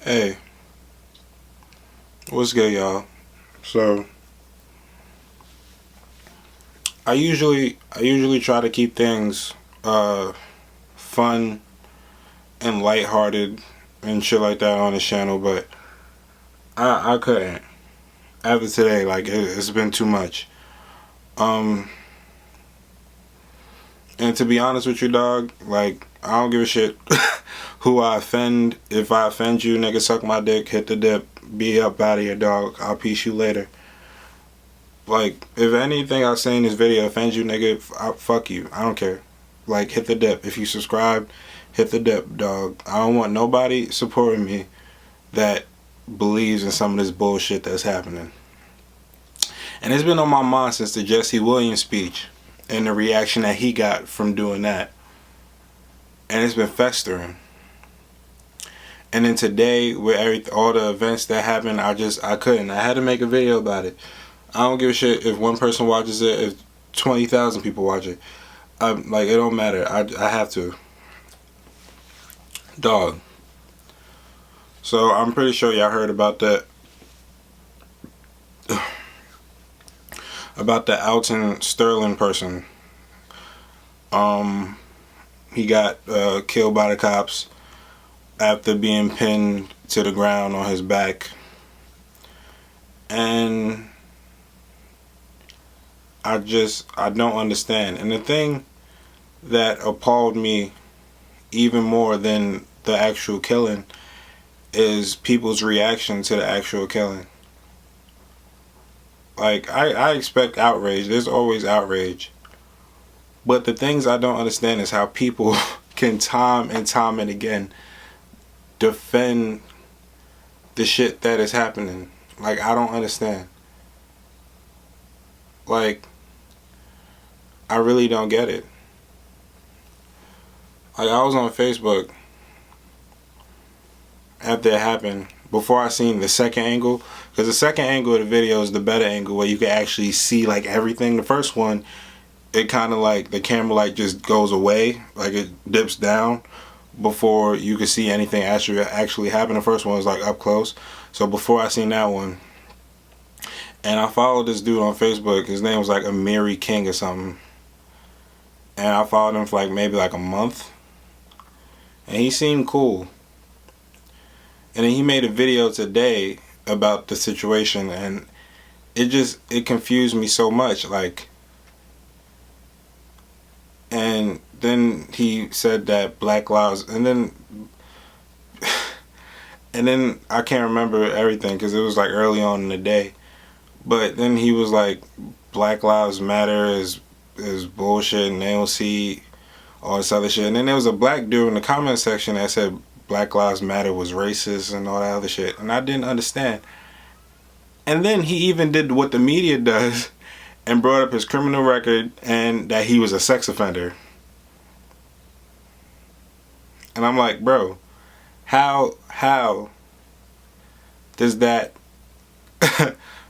Hey, what's good, y'all? So, I usually try to keep things fun and lighthearted and shit like that on the channel, but I couldn't after today. Like it's been too much. Um, and to be honest with you, dog, like I don't give a shit who I offend. If I offend you, nigga, suck my dick, hit the dip, be up out of here, dog. I'll peace you later. Like, if anything I say in this video offends you, nigga, fuck you. I don't care. Like, hit the dip. If you subscribe, hit the dip, dog. I don't want nobody supporting me that believes in some of this bullshit that's happening. And it's been on my mind since the Jesse Williams speech and the reaction that he got from doing that. And it's been festering. And then today, with all the events that happened, I couldn't. I had to make a video about it. I don't give a shit if one person watches it, if 20,000 people watch it. Like, it don't matter. I have to. Dog. So, I'm pretty sure y'all heard about that. About the Alton Sterling person. He got killed by the cops after being pinned to the ground on his back. And I don't understand. And the thing that appalled me even more than the actual killing is people's reaction to the actual killing. Like, I expect outrage. There's always outrage. But the things I don't understand is how people can time and again defend the shit that is happening. Like, I don't understand. Like, I really don't get it. Like, I was on Facebook after it happened, before I seen the second angle, because the second angle of the video is the better angle where you can actually see like everything. The first one, it kind of like the camera like just goes away, like it dips down before you can see anything actually happen. The first one was like up close. So before I seen that one, and I followed this dude on Facebook. His name was like Amiri King or something. And I followed him for like maybe like a month. And he seemed cool. And then he made a video today about the situation, and it confused me so much. Like, and then he said that Black Lives, and then I can't remember everything because it was like early on in the day. But then he was like, Black Lives Matter is bullshit, and they don't see all this other shit. And then there was a black dude in the comment section that said Black Lives Matter was racist and all that other shit. And I didn't understand. And then he even did what the media does and brought up his criminal record and that he was a sex offender. And I'm like, bro, how does that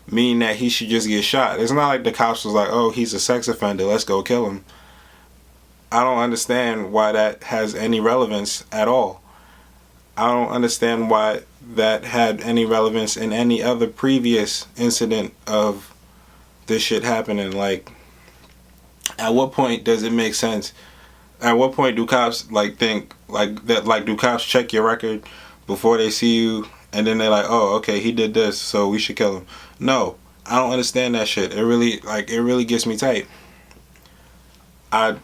mean that he should just get shot? It's not like the cops was like, oh, he's a sex offender, let's go kill him. I don't understand why that has any relevance at all. I don't understand why that had any relevance in any other previous incident of this shit happening. Like, at what point does it make sense? At what point do cops like think like that? Like, do cops check your record before they see you, and then they're like, oh, okay, he did this, so we should kill him? No, I don't understand that shit. It really gets me tight. And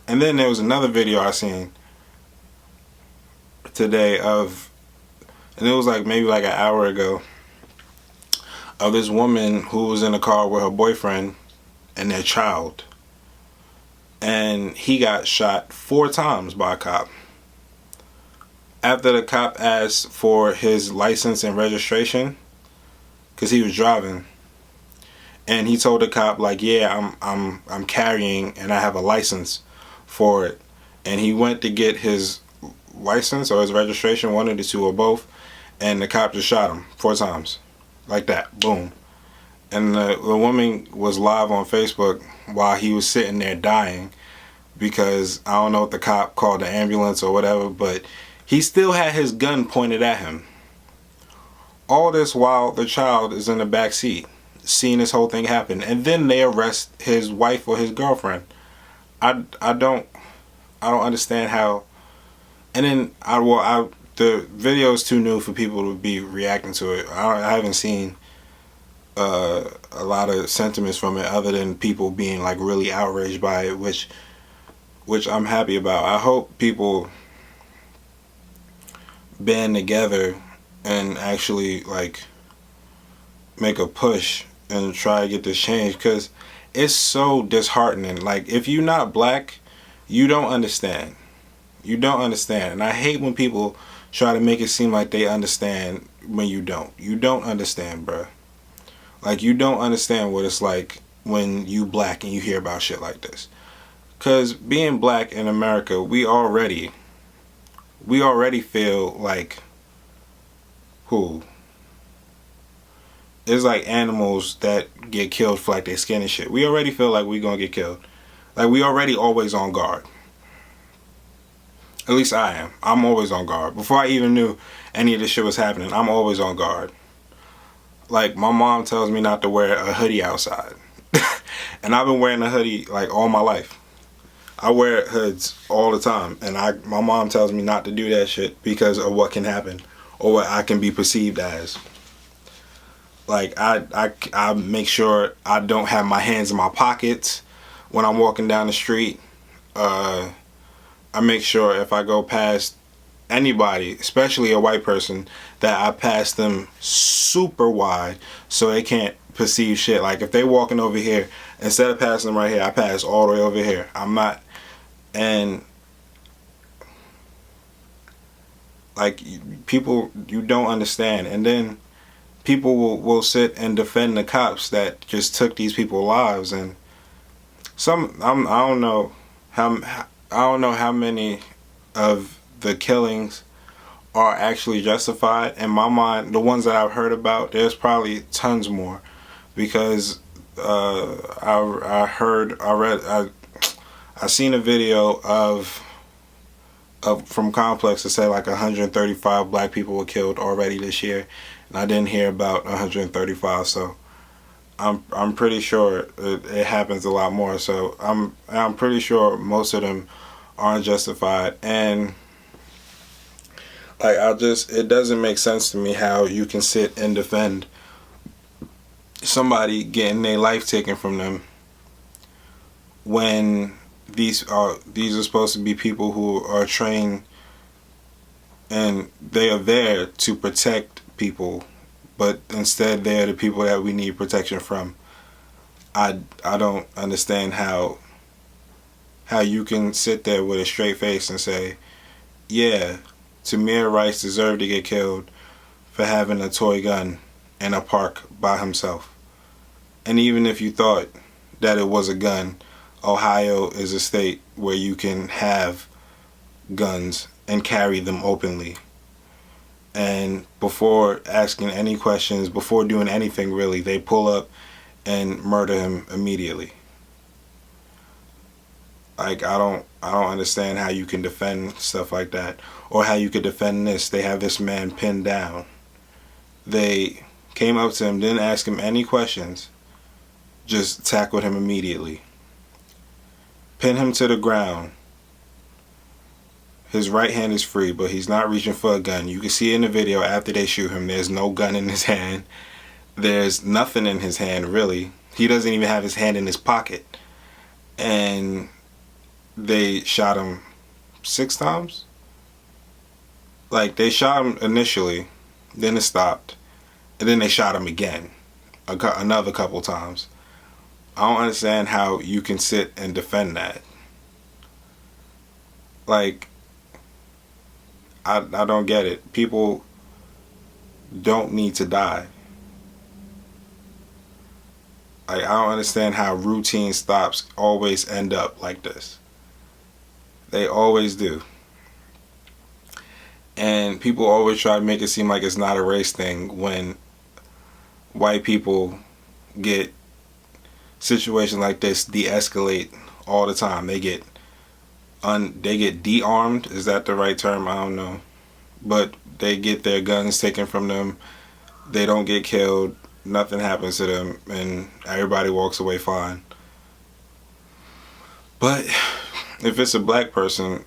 then there was another video I seen today and it was like maybe like an hour ago, of this woman who was in a car with her boyfriend and their child, and he got shot 4 times by a cop. After the cop asked for his license and registration, because he was driving, and he told the cop like, yeah, I'm carrying and I have a license for it, and he went to get his license or his registration, one of the two or both, and the cop just shot him 4 times like that, boom. And the woman was live on Facebook while he was sitting there dying, because I don't know if the cop called the ambulance or whatever, but he still had his gun pointed at him. All this while the child is in the back seat, seeing this whole thing happen, and then they arrest his wife or his girlfriend. I don't understand how. And then the video is too new for people to be reacting to it. I haven't seen a lot of sentiments from it other than people being like really outraged by it, which I'm happy about. I hope people band together and actually like make a push and try to get this changed, because it's so disheartening. Like, if you're not black, you don't understand. You don't understand. And I hate when people try to make it seem like they understand when you don't. You don't understand, bruh. Like, you don't understand what it's like when you black and you hear about shit like this. Because being black in America, we already feel like, who? It's like animals that get killed for like their skin and shit. We already feel like we gonna get killed. Like, we already always on guard. At least I am. I'm always on guard. Before I even knew any of this shit was happening, I'm always on guard. Like, my mom tells me not to wear a hoodie outside. And I've been wearing a hoodie like all my life. I wear hoods all the time, and my mom tells me not to do that shit because of what can happen or what I can be perceived as. Like, I make sure I don't have my hands in my pockets when I'm walking down the street. I make sure if I go past anybody, especially a white person, that I pass them super wide so they can't perceive shit. Like, if they walking over here, instead of passing them right here, I pass all the way over here. I'm not, and like, people, you don't understand. And then people will sit and defend the cops that just took these people's lives. And I don't know how many of the killings are actually justified. In my mind, the ones that I've heard about, there's probably tons more, because I seen a video of from Complex that said like 135 black people were killed already this year, and I didn't hear about 135. So I'm pretty sure it happens a lot more. So I'm pretty sure most of them aren't justified. And like, it doesn't make sense to me how you can sit and defend somebody getting their life taken from them when these are supposed to be people who are trained and they are there to protect people, but instead they're the people that we need protection from. I don't understand how you can sit there with a straight face and say, yeah, Tamir Rice deserved to get killed for having a toy gun in a park by himself. And even if you thought that it was a gun, Ohio is a state where you can have guns and carry them openly. And before asking any questions, before doing anything really, they pull up and murder him immediately. Like, I don't understand how you can defend stuff like that, or how you could defend this. They have this man pinned down. They came up to him, didn't ask him any questions, just tackled him immediately. Pin him to the ground. His right hand is free, but he's not reaching for a gun. You can see in the video after they shoot him, there's no gun in his hand. There's nothing in his hand, really. He doesn't even have his hand in his pocket. And they shot him 6 times? Like, they shot him initially, then it stopped, and then they shot him again, another couple times. I don't understand how you can sit and defend that. Like, I don't get it. People don't need to die. Like, I don't understand how routine stops always end up like this. They always do. And people always try to make it seem like it's not a race thing when white people get situations like this de-escalate all the time. They get de-armed. Is that the right term? I don't know. But they get their guns taken from them. they don't get killed, nothing happens to them, and everybody walks away fine. But if it's a black person,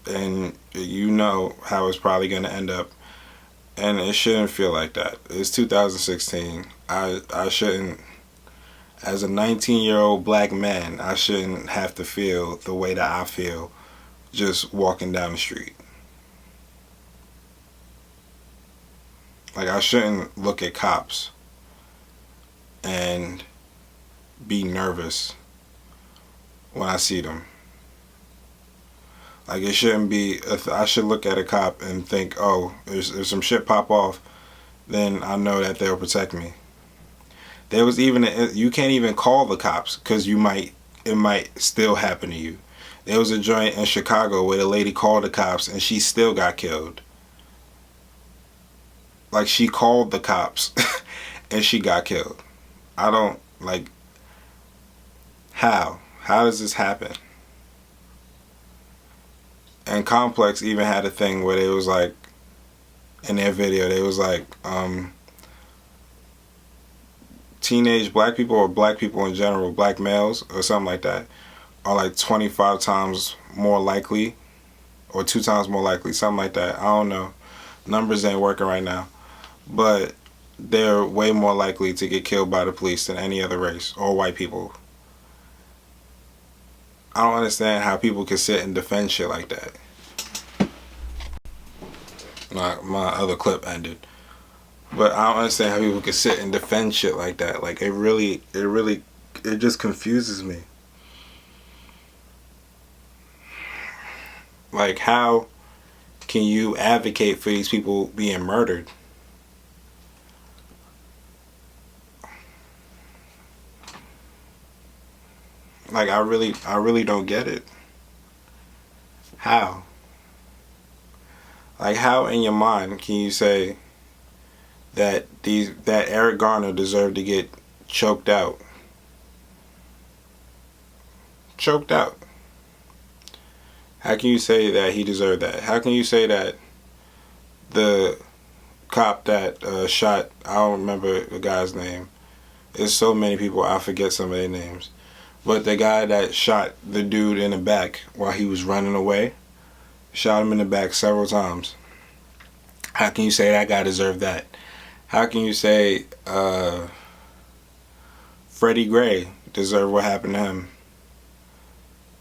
and you know how it's probably going to end up, and it shouldn't feel like that. It's 2016. I shouldn't, as a 19-year-old black man, I shouldn't have to feel the way that I feel just walking down the street. Like, I shouldn't look at cops and be nervous when I see them. Like, it shouldn't be, I should look at a cop and think, oh, if some shit pop off, then I know that they'll protect me. There was even, you can't even call the cops because it might still happen to you. There was a joint in Chicago where the lady called the cops and she still got killed. Like, she called the cops and she got killed. I don't, like, how? How does this happen? And Complex even had a thing where they was like, in their video, they was like, teenage black people or black people in general, black males or something like that, are like 25 times more likely, or 2 times more likely, something like that. I don't know. Numbers ain't working right now. But they're way more likely to get killed by the police than any other race, or white people. I don't understand how people can sit and defend shit like that. My other clip ended. But I don't understand how people can sit and defend shit like that. Like, it just confuses me. Like, how can you advocate for these people being murdered? Like, I really don't get it. How? Like, how in your mind can you say that Eric Garner deserved to get choked out? Choked out. How can you say that he deserved that? How can you say that the cop that shot, I don't remember the guy's name. There's so many people, I forget some of their names. But the guy that shot the dude in the back while he was running away, shot him in the back several times. How can you say that guy deserved that? How can you say Freddie Gray deserved what happened to him?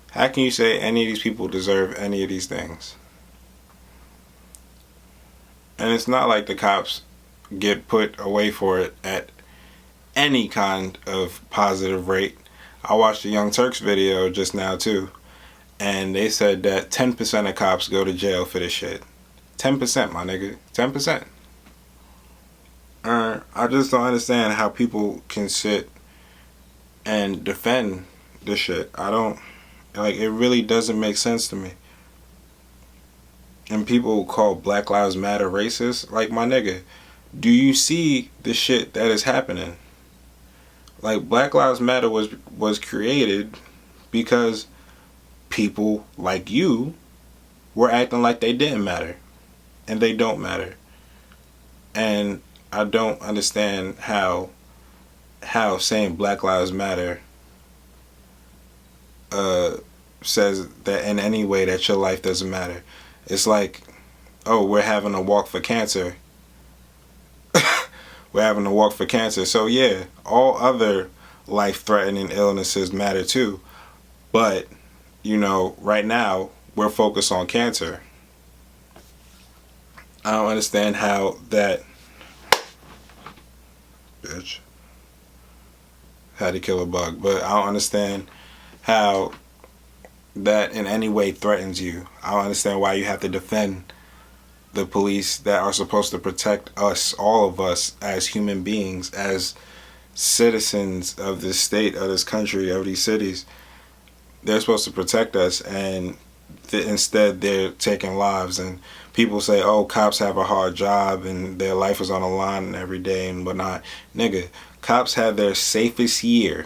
How can you say any of these people deserve any of these things? And it's not like the cops get put away for it at any kind of positive rate. I watched the Young Turks video just now too, and they said that 10% of cops go to jail for this shit. 10%, my nigga. 10%. I just don't understand how people can sit and defend this shit. I don't, like, it really doesn't make sense to me. And people call Black Lives Matter racist. Like, my nigga, do you see the shit that is happening? Like, Black Lives Matter was created because people like you were acting like they didn't matter. And they don't matter. And I don't understand how saying Black Lives Matter says that in any way that your life doesn't matter. It's like, oh, we're having a walk for cancer. We're having to walk for cancer. So yeah, all other life-threatening illnesses matter too. But, you know, right now, we're focused on cancer. I don't understand how that... Bitch. Had to kill a bug. But I don't understand how that in any way threatens you. I don't understand why you have to defend the police that are supposed to protect us, all of us, as human beings, as citizens of this state, of this country, of these cities. They're supposed to protect us, and instead they're taking lives. And people say, oh, cops have a hard job and their life is on the line every day and whatnot. Nigga, cops had their safest year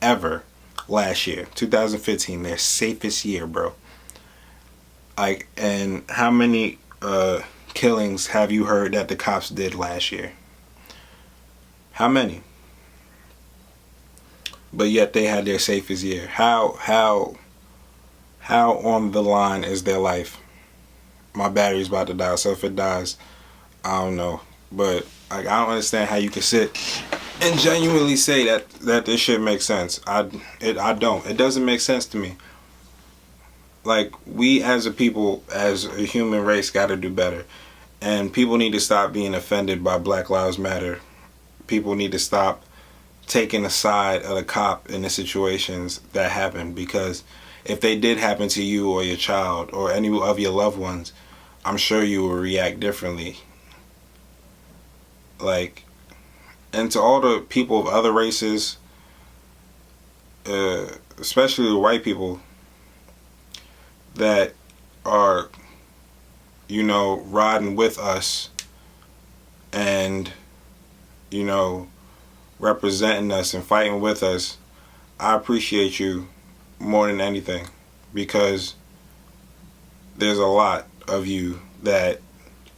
ever last year, 2015, their safest year, bro. Like, and how many killings have you heard that the cops did last year? How many? But yet they had their safest year. How on the line is their life? My battery's about to die, so if it dies, I don't know. But like, I don't understand how you can sit and genuinely say that this shit makes sense. I don't. It doesn't make sense to me. Like, we as a people, as a human race, got to do better. And people need to stop being offended by Black Lives Matter. People need to stop taking the side of the cop in the situations that happen, because if they did happen to you or your child or any of your loved ones, I'm sure you will react differently. Like, and to all the people of other races, especially the white people that are, you know, riding with us and, you know, representing us and fighting with us, I appreciate you more than anything, because there's a lot of you that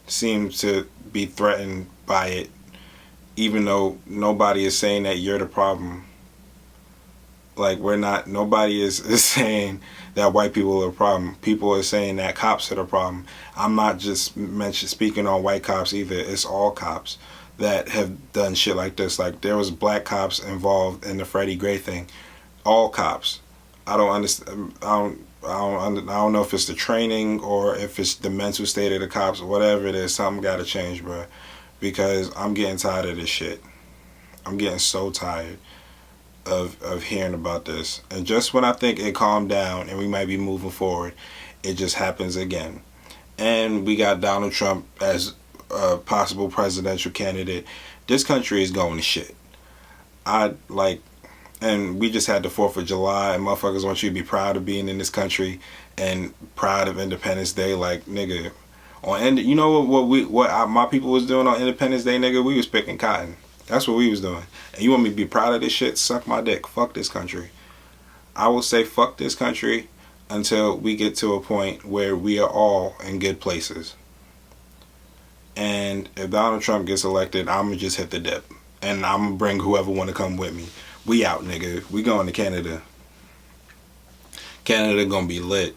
seem to be threatened by it, even though nobody is saying that you're the problem. Like, nobody is saying that white people are the problem. People are saying that cops are the problem. I'm not just speaking on white cops either. It's all cops that have done shit like this. Like, there was black cops involved in the Freddie Gray thing. All cops. I don't understand. I don't know if it's the training or if it's the mental state of the cops or whatever it is. Something got to change, bro. Because I'm getting tired of this shit. I'm getting so tired of hearing about this. And just when I think it calmed down and we might be moving forward, it just happens again. And we got Donald Trump as a possible presidential candidate. This country is going to shit. And we just had the 4th of July, and motherfuckers want you to be proud of being in this country and proud of Independence Day. Like, nigga, you know what my people was doing on Independence Day, nigga? We was picking cotton. That's what we was doing. And you want me to be proud of this shit? Suck my dick. Fuck this country. I will say fuck this country until we get to a point where we are all in good places. And if Donald Trump gets elected, I'm going to just hit the dip. And I'm going to bring whoever want to come with me. We out, nigga. We going to Canada. Canada going to be lit.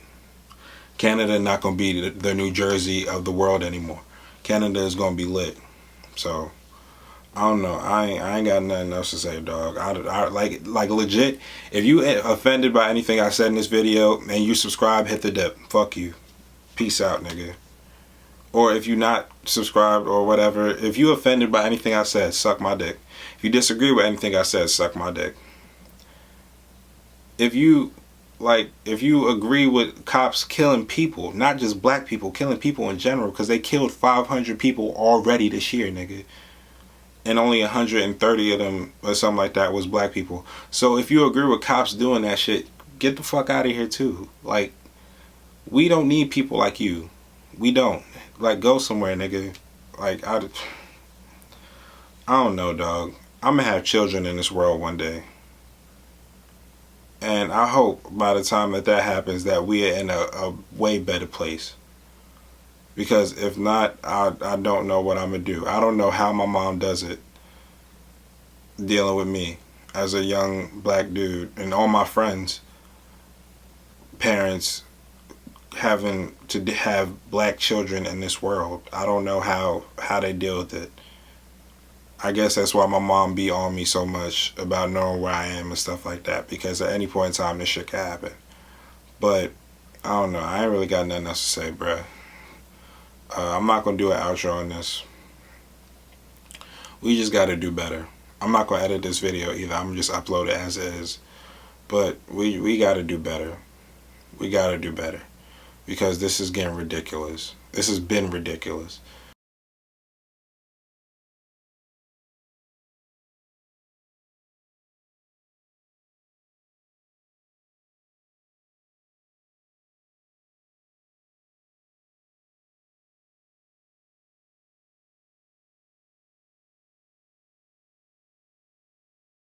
Canada not going to be the New Jersey of the world anymore. Canada is going to be lit. So, I don't know. I ain't got nothing else to say, dog. I like legit, if you offended by anything I said in this video and you subscribe, hit the dip. Fuck you. Peace out, nigga. Or if you not subscribed or whatever, if you offended by anything I said, suck my dick. If you disagree with anything I said, suck my dick. If you agree with cops killing people, not just black people, killing people in general, because they killed 500 people already this year, nigga. And only 130 of them or something like that was black people. So if you agree with cops doing that shit, get the fuck out of here too. Like, we don't need people like you. We don't. Like, go somewhere, nigga. Like, I don't know, dog. I'm gonna have children in this world one day. And I hope by the time that happens that we are in a way better place. Because if not, I don't know what I'm gonna do. I don't know how my mom does it, dealing with me as a young black dude and all my friends' parents having to have black children in this world. I don't know how they deal with it. I guess that's why my mom be on me so much about knowing where I am and stuff like that, because at any point in time this shit can happen. But I don't know. I ain't really got nothing else to say, bruh. I'm not going to do an outro on this. We just got to do better. I'm not going to edit this video either. I'm going to just upload it as is. But we got to do better. We got to do better. Because this is getting ridiculous. This has been ridiculous.